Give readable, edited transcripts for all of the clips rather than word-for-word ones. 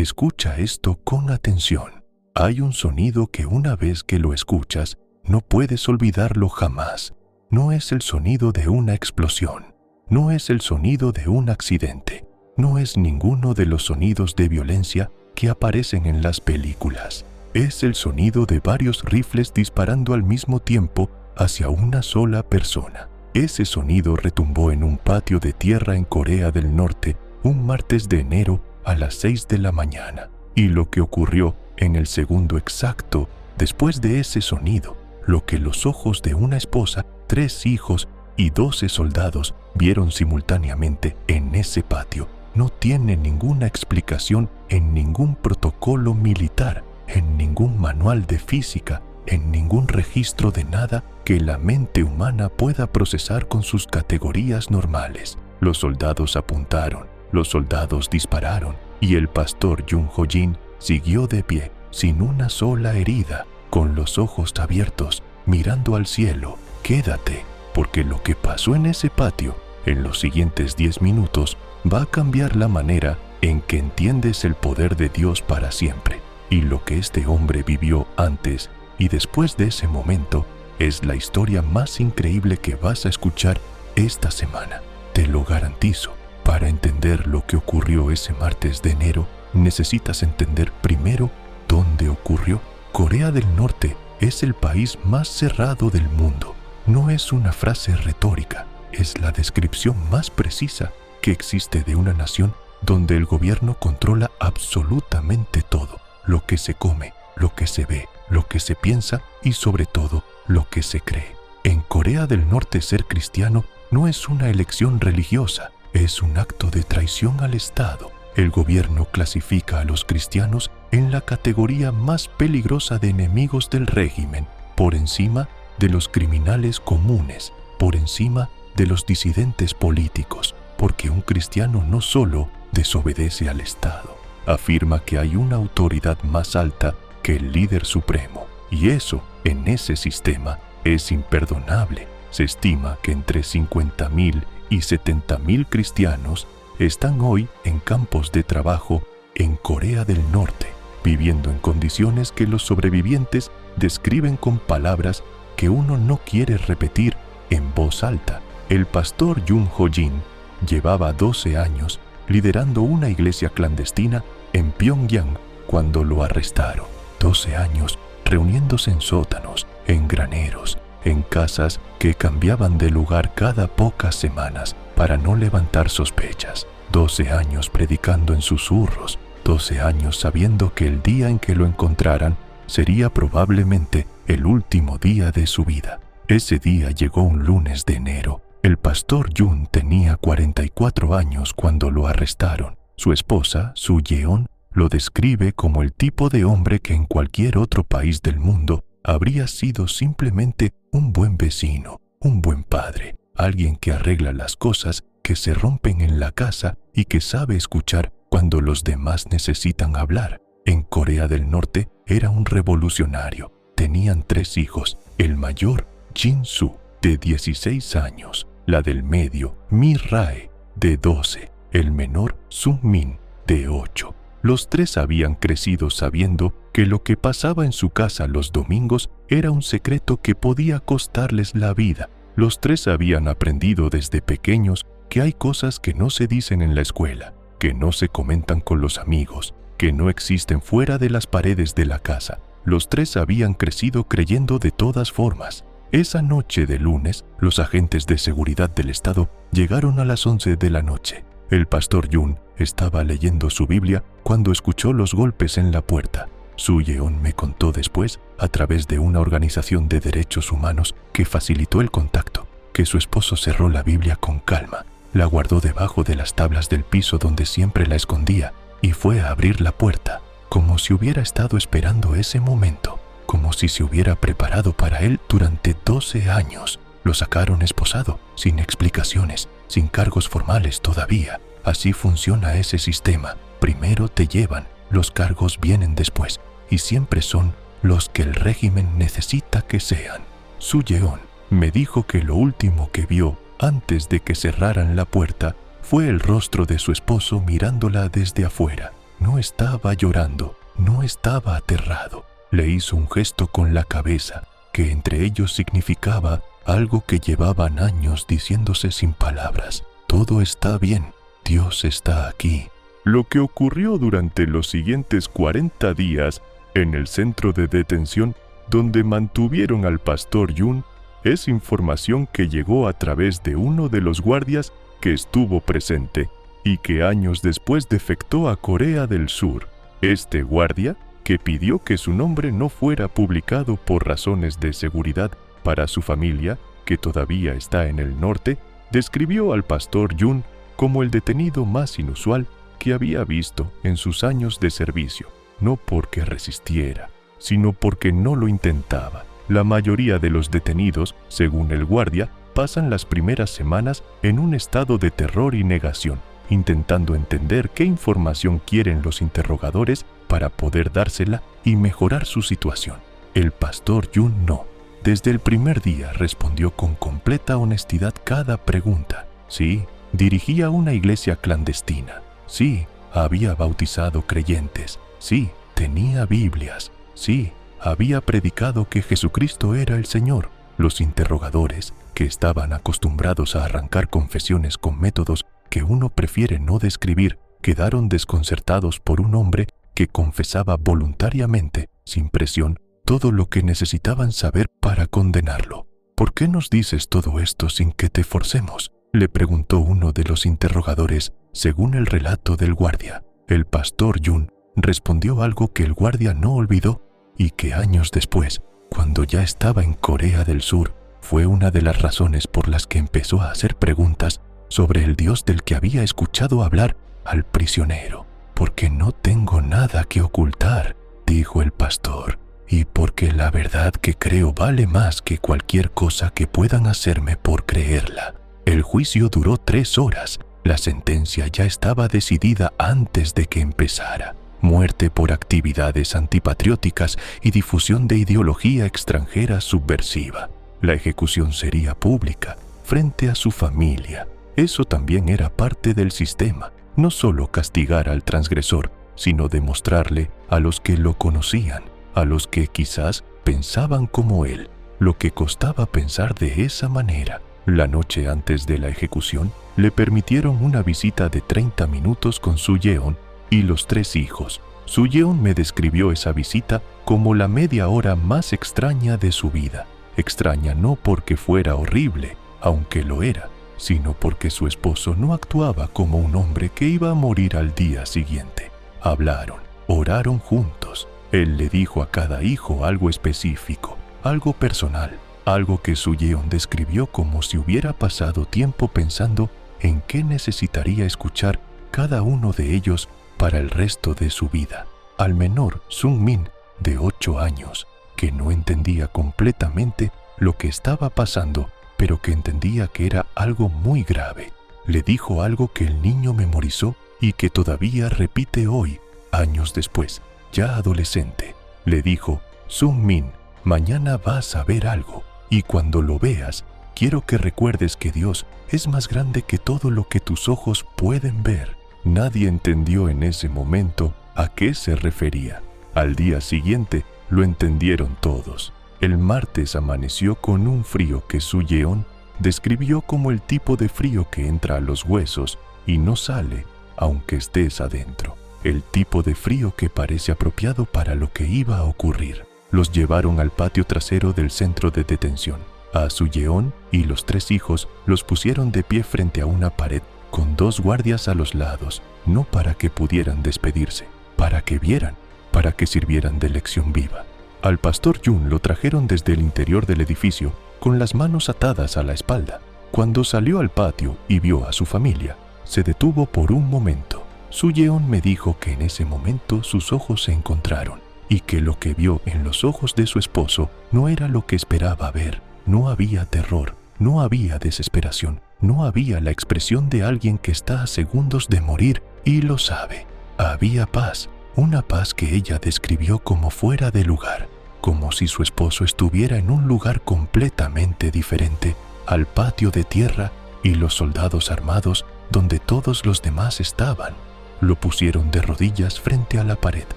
Escucha esto con atención. Hay un sonido que una vez que lo escuchas, no puedes olvidarlo jamás. No es el sonido de una explosión. No es el sonido de un accidente. No es ninguno de los sonidos de violencia que aparecen en las películas. Es el sonido de varios rifles disparando al mismo tiempo hacia una sola persona. Ese sonido retumbó en un patio de tierra en Corea del Norte un martes de enero a las 6 de la mañana. Y lo que ocurrió en el segundo exacto después de ese sonido, lo que los ojos de una esposa, 3 hijos y 12 soldados vieron simultáneamente en ese patio, no tiene ninguna explicación en ningún protocolo militar, en ningún manual de física, en ningún registro de nada que la mente humana pueda procesar con sus categorías normales. Los soldados apuntaron, los soldados dispararon, y el pastor Jun Ho-jin siguió de pie, sin una sola herida, con los ojos abiertos, mirando al cielo. Quédate, porque lo que pasó en ese patio, en los siguientes 10 minutos, va a cambiar la manera en que entiendes el poder de Dios para siempre. Y lo que este hombre vivió antes y después de ese momento es la historia más increíble que vas a escuchar esta semana. Te lo garantizo. Para entender lo que ocurrió ese martes de enero, necesitas entender primero dónde ocurrió. Corea del Norte es el país más cerrado del mundo. No es una frase retórica, es la descripción más precisa que existe de una nación donde el gobierno controla absolutamente todo, lo que se come, lo que se ve, lo que se piensa y sobre todo lo que se cree. En Corea del Norte ser cristiano no es una elección religiosa, es un acto de traición al Estado. El gobierno clasifica a los cristianos en la categoría más peligrosa de enemigos del régimen, por encima de los criminales comunes, por encima de los disidentes políticos, porque un cristiano no solo desobedece al Estado, afirma que hay una autoridad más alta que el líder supremo, y eso, en ese sistema, es imperdonable. Se estima que entre 50.000 y 70.000 cristianos están hoy en campos de trabajo en Corea del Norte, viviendo en condiciones que los sobrevivientes describen con palabras que uno no quiere repetir en voz alta. El pastor Jun Ho-jin llevaba 12 años liderando una iglesia clandestina en Pyongyang cuando lo arrestaron. 12 años reuniéndose en sótanos, en graneros, en casas que cambiaban de lugar cada pocas semanas para no levantar sospechas. 12 años predicando en susurros, 12 años sabiendo que el día en que lo encontraran sería probablemente el último día de su vida. Ese día llegó un lunes de enero. El pastor Jun tenía 44 años cuando lo arrestaron. Su esposa, Su Yeon, lo describe como el tipo de hombre que en cualquier otro país del mundo habría sido simplemente un buen vecino, un buen padre, alguien que arregla las cosas que se rompen en la casa y que sabe escuchar cuando los demás necesitan hablar. En Corea del Norte era un revolucionario. Tenían 3 hijos, el mayor, Jin-soo, de 16 años, la del medio, Mi-rae, de 12, el menor, Sung-min, de 8. Los 3 habían crecido sabiendo que lo que pasaba en su casa los domingos era un secreto que podía costarles la vida. Los 3 habían aprendido desde pequeños que hay cosas que no se dicen en la escuela, que no se comentan con los amigos, que no existen fuera de las paredes de la casa. Los 3 habían crecido creyendo de todas formas. Esa noche de lunes, los agentes de seguridad del Estado llegaron a las 11 de la noche. El pastor Jun estaba leyendo su Biblia cuando escuchó los golpes en la puerta. Su Yeon me contó después, a través de una organización de derechos humanos que facilitó el contacto, que su esposo cerró la Biblia con calma, la guardó debajo de las tablas del piso donde siempre la escondía y fue a abrir la puerta, como si hubiera estado esperando ese momento, como si se hubiera preparado para él durante 12 años. Lo sacaron esposado, sin explicaciones, sin cargos formales todavía. Así funciona ese sistema. Primero te llevan, los cargos vienen después, y siempre son los que el régimen necesita que sean. Su Yeon me dijo que lo último que vio antes de que cerraran la puerta fue el rostro de su esposo mirándola desde afuera. no estaba llorando, no estaba aterrado. Le hizo un gesto con la cabeza, que entre ellos significaba algo que llevaban años diciéndose sin palabras. Todo está bien, Dios está aquí. Lo que ocurrió durante los siguientes 40 días en el centro de detención donde mantuvieron al pastor Yun es información que llegó a través de uno de los guardias que estuvo presente y que años después defectó a Corea del Sur. Este guardia, que pidió que su nombre no fuera publicado por razones de seguridad para su familia, que todavía está en el norte, describió al pastor Yun como el detenido más inusual que había visto en sus años de servicio, no porque resistiera, sino porque no lo intentaba. La mayoría de los detenidos, según el guardia, pasan las primeras semanas en un estado de terror y negación, intentando entender qué información quieren los interrogadores para poder dársela y mejorar su situación. El pastor Yun no. Desde el primer día respondió con completa honestidad cada pregunta. Sí, dirigía una iglesia clandestina. Sí, había bautizado creyentes. Sí, tenía Biblias. Sí, había predicado que Jesucristo era el Señor. Los interrogadores, que estaban acostumbrados a arrancar confesiones con métodos que uno prefiere no describir, quedaron desconcertados por un hombre que confesaba voluntariamente, sin presión, todo lo que necesitaban saber para condenarlo. ¿Por qué nos dices todo esto sin que te forcemos?, le preguntó uno de los interrogadores, según el relato del guardia. El pastor Yun respondió algo que el guardia no olvidó y que años después, cuando ya estaba en Corea del Sur, fue una de las razones por las que empezó a hacer preguntas sobre el Dios del que había escuchado hablar al prisionero. «Porque no tengo nada que ocultar», dijo el pastor, «y porque la verdad que creo vale más que cualquier cosa que puedan hacerme por creerla». El juicio duró 3 horas. La sentencia ya estaba decidida antes de que empezara. Muerte por actividades antipatrióticas y difusión de ideología extranjera subversiva. La ejecución sería pública, frente a su familia. Eso también era parte del sistema. No solo castigar al transgresor, sino demostrarle a los que lo conocían, a los que quizás pensaban como él, lo que costaba pensar de esa manera. La noche antes de la ejecución, le permitieron una visita de 30 minutos con Su Yeon y los 3 hijos. Su Yeon me describió esa visita como la media hora más extraña de su vida. Extraña no porque fuera horrible, aunque lo era, sino porque su esposo no actuaba como un hombre que iba a morir al día siguiente. Hablaron, oraron juntos. Él le dijo a cada hijo algo específico, algo personal, algo que Su Yeon describió como si hubiera pasado tiempo pensando en qué necesitaría escuchar cada uno de ellos para el resto de su vida. Al menor, Sung Min, de 8 años, que no entendía completamente lo que estaba pasando, pero que entendía que era algo muy grave. Le dijo algo que el niño memorizó y que todavía repite hoy, años después, ya adolescente. Le dijo: Sung Min, mañana vas a ver algo, y cuando lo veas, quiero que recuerdes que Dios es más grande que todo lo que tus ojos pueden ver. Nadie entendió en ese momento a qué se refería. Al día siguiente, lo entendieron todos. El martes amaneció con un frío que Su Yeon describió como el tipo de frío que entra a los huesos y no sale, aunque estés adentro. El tipo de frío que parece apropiado para lo que iba a ocurrir. Los llevaron al patio trasero del centro de detención. A Su Yeon y los 3 hijos los pusieron de pie frente a una pared con 2 guardias a los lados, no para que pudieran despedirse, para que vieran, para que sirvieran de lección viva. Al pastor Yun lo trajeron desde el interior del edificio con las manos atadas a la espalda. Cuando salió al patio y vio a su familia, se detuvo por un momento. Su Yeon me dijo que en ese momento sus ojos se encontraron y que lo que vio en los ojos de su esposo no era lo que esperaba ver. No había terror, no había desesperación, no había la expresión de alguien que está a segundos de morir y lo sabe. Había paz. Una paz que ella describió como fuera de lugar, como si su esposo estuviera en un lugar completamente diferente al patio de tierra y los soldados armados donde todos los demás estaban. Lo pusieron de rodillas frente a la pared.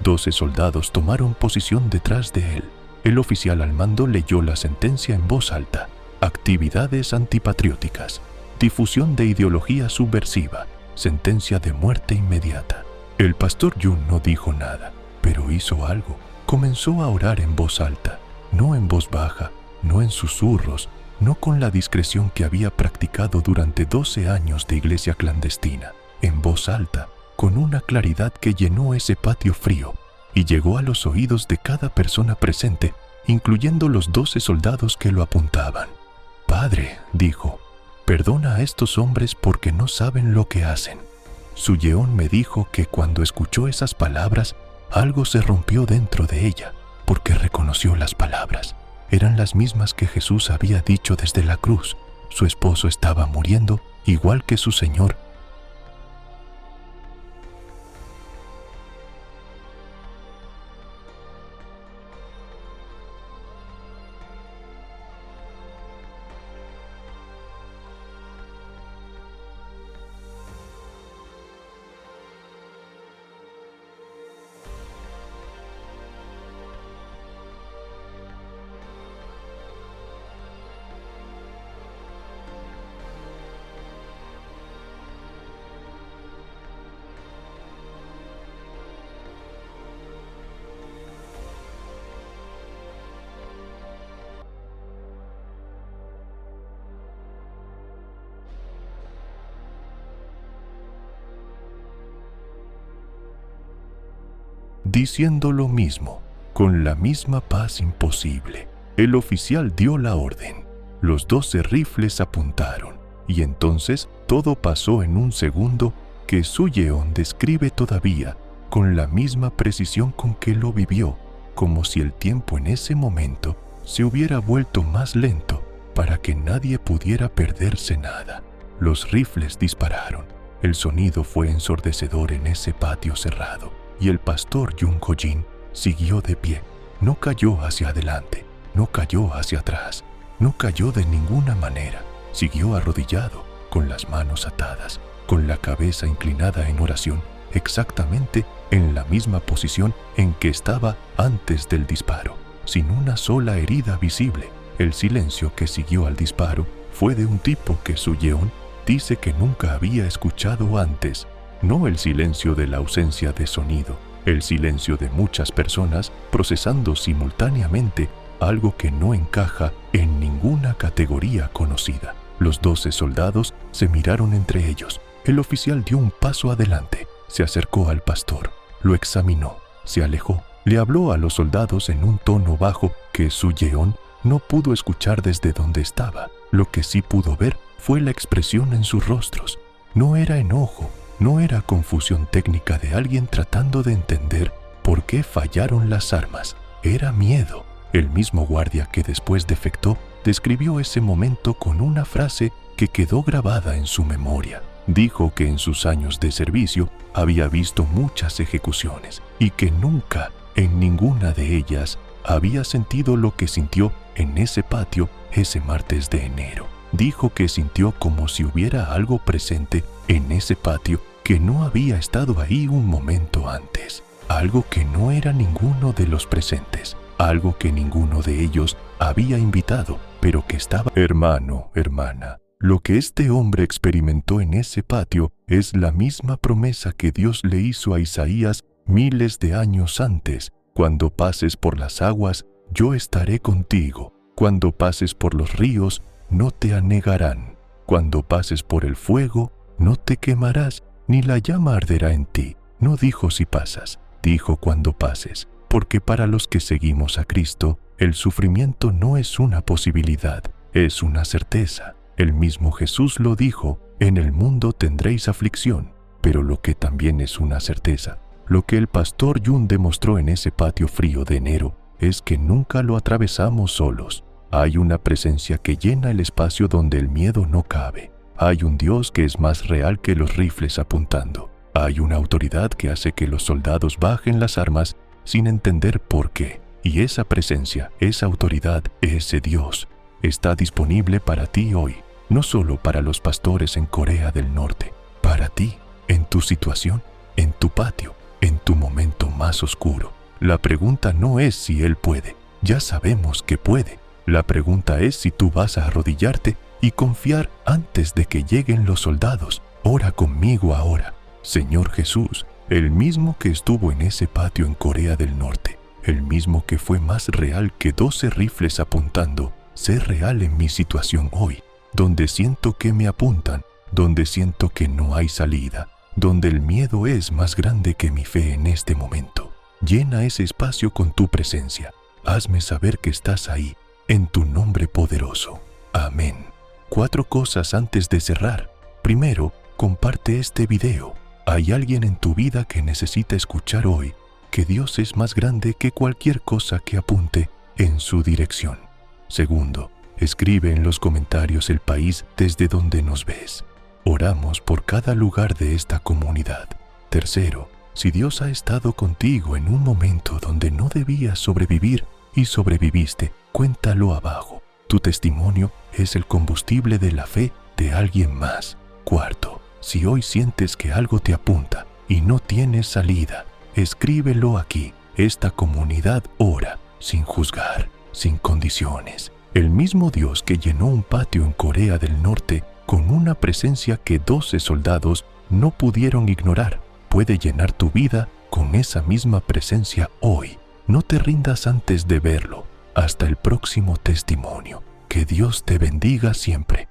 12 soldados tomaron posición detrás de él. El oficial al mando leyó la sentencia en voz alta. Actividades antipatrióticas. Difusión de ideología subversiva. Sentencia de muerte inmediata. El pastor Yun no dijo nada, pero hizo algo. Comenzó a orar en voz alta, no en voz baja, no en susurros, no con la discreción que había practicado durante 12 años de iglesia clandestina. En voz alta, con una claridad que llenó ese patio frío y llegó a los oídos de cada persona presente, incluyendo los 12 soldados que lo apuntaban. «Padre», dijo, «perdona a estos hombres porque no saben lo que hacen». Su yeón me dijo que cuando escuchó esas palabras, algo se rompió dentro de ella, porque reconoció las palabras. Eran las mismas que Jesús había dicho desde la cruz. Su esposo estaba muriendo, igual que su Señor. Diciendo lo mismo, con la misma paz imposible, el oficial dio la orden. Los 12 rifles apuntaron, y entonces todo pasó en un segundo que Su Yeon describe todavía con la misma precisión con que lo vivió, como si el tiempo en ese momento se hubiera vuelto más lento para que nadie pudiera perderse nada. Los rifles dispararon. El sonido fue ensordecedor en ese patio cerrado. Y el pastor Yun Ko-jin siguió de pie. No cayó hacia adelante, no cayó hacia atrás, no cayó de ninguna manera. Siguió arrodillado, con las manos atadas, con la cabeza inclinada en oración, exactamente en la misma posición en que estaba antes del disparo, sin una sola herida visible. El silencio que siguió al disparo fue de un tipo que Su Yeon dice que nunca había escuchado antes. No el silencio de la ausencia de sonido, el silencio de muchas personas procesando simultáneamente algo que no encaja en ninguna categoría conocida. Los 12 soldados se miraron entre ellos. El oficial dio un paso adelante, se acercó al pastor, lo examinó, se alejó, le habló a los soldados en un tono bajo que Su Yeon no pudo escuchar desde donde estaba. Lo que sí pudo ver fue la expresión en sus rostros. No era enojo, no era confusión técnica de alguien tratando de entender por qué fallaron las armas. Era miedo. El mismo guardia que después defectó describió ese momento con una frase que quedó grabada en su memoria. Dijo que en sus años de servicio había visto muchas ejecuciones y que nunca, en ninguna de ellas, había sentido lo que sintió en ese patio ese martes de enero. Dijo que sintió como si hubiera algo presente en ese patio que no había estado ahí un momento antes, algo que no era ninguno de los presentes, algo que ninguno de ellos había invitado, pero que estaba. Hermano, hermana, lo que este hombre experimentó en ese patio es la misma promesa que Dios le hizo a Isaías miles de años antes. Cuando pases por las aguas, yo estaré contigo. Cuando pases por los ríos, no te anegarán. Cuando pases por el fuego, no te quemarás, ni la llama arderá en ti. No dijo si pasas, dijo cuando pases, porque para los que seguimos a Cristo, el sufrimiento no es una posibilidad, es una certeza. El mismo Jesús lo dijo, en el mundo tendréis aflicción, pero lo que también es una certeza, lo que el pastor Yun demostró en ese patio frío de enero, es que nunca lo atravesamos solos. Hay una presencia que llena el espacio donde el miedo no cabe. Hay un Dios que es más real que los rifles apuntando. Hay una autoridad que hace que los soldados bajen las armas sin entender por qué. Y esa presencia, esa autoridad, ese Dios, está disponible para ti hoy, no solo para los pastores en Corea del Norte, para ti, en tu situación. en tu patio, en tu momento más oscuro. La pregunta no es si Él puede, ya sabemos que puede. La pregunta es si tú vas a arrodillarte y confiar antes de que lleguen los soldados. Ora conmigo ahora. Señor Jesús, el mismo que estuvo en ese patio en Corea del Norte, el mismo que fue más real que 12 rifles apuntando, sé real en mi situación hoy, donde siento que me apuntan, donde siento que no hay salida, donde el miedo es más grande que mi fe en este momento. Llena ese espacio con tu presencia. Hazme saber que estás ahí, en tu nombre poderoso. Amén. 4 cosas antes de cerrar. Primero, comparte este video. Hay alguien en tu vida que necesita escuchar hoy que Dios es más grande que cualquier cosa que apunte en su dirección. Segundo, escribe en los comentarios el país desde donde nos ves. Oramos por cada lugar de esta comunidad. Tercero, si Dios ha estado contigo en un momento donde no debías sobrevivir y sobreviviste, cuéntalo abajo. Tu testimonio es el combustible de la fe de alguien más. Cuarto, si hoy sientes que algo te apunta y no tienes salida, escríbelo aquí. Esta comunidad ora sin juzgar, sin condiciones. El mismo Dios que llenó un patio en Corea del Norte con una presencia que 12 soldados no pudieron ignorar, puede llenar tu vida con esa misma presencia hoy. No te rindas antes de verlo. Hasta el próximo testimonio. Que Dios te bendiga siempre.